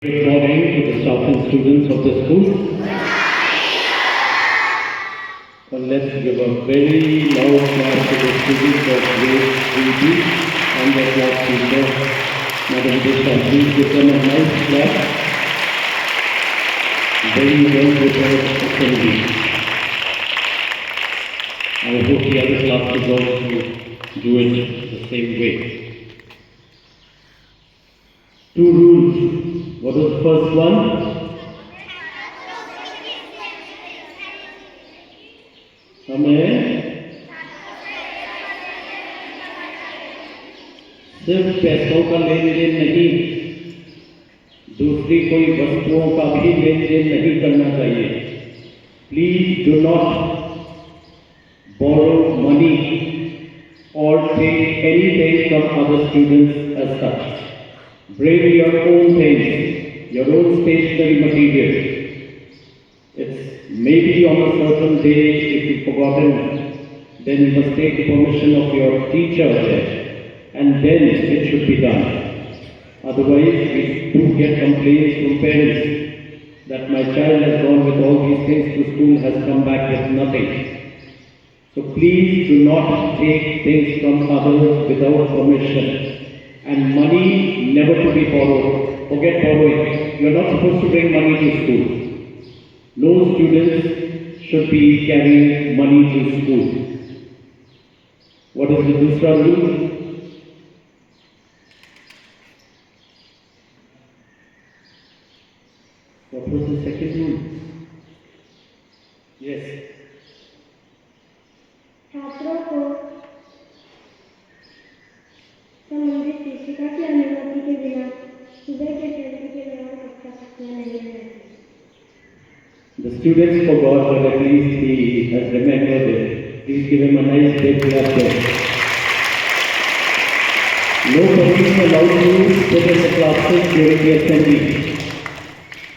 Good morning to the staff and students of the school. And let's give a very loud clap to the students of grade 3B and their class teacher, Madam Disha. Please give them a nice clap. Very well prepared assembly. I hope the other classes also do it the same way. Two rules. What was the first one? हमें सिर्फ पैसों का लेन then नहीं, दूसरी कोई वस्तुओं का भी लेन देन नहीं करना चाहिए. Please do not borrow money or take anything from other students as such. Bring your own things, your own stationery material. It's maybe on a certain day, if you've forgotten, then you must take the permission of your teacher there, and then it should be done. Otherwise, we do get complaints from parents that my child has gone with all these things to school, has come back with nothing. So please do not take things from others without permission. And money never to be borrowed. Forget borrowing. You are not supposed to bring money to school. No students should be carrying money to school. What is the dusra rule? What was the second rule? Yes. छात्रों को संबंधित शिक्षिका की अनुमति के बिना सुबह के ट्रेनिंग के दौरान कक्षा सीखना नहीं है. The students forgot, but at least he has remembered it. Please give him a nice big clap there. Nobody is allowed to sit in the classes during the assembly.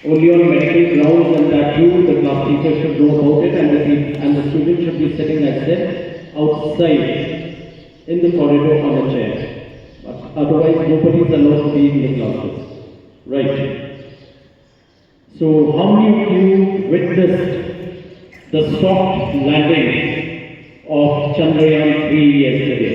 Only on medical grounds, and that too, the class teacher should know about it, and the student should be sitting, as said, outside in the corridor on a chair. Otherwise, nobody is allowed to be in the classes. Right. So, how many of you witnessed the soft landing of Chandrayaan 3 yesterday?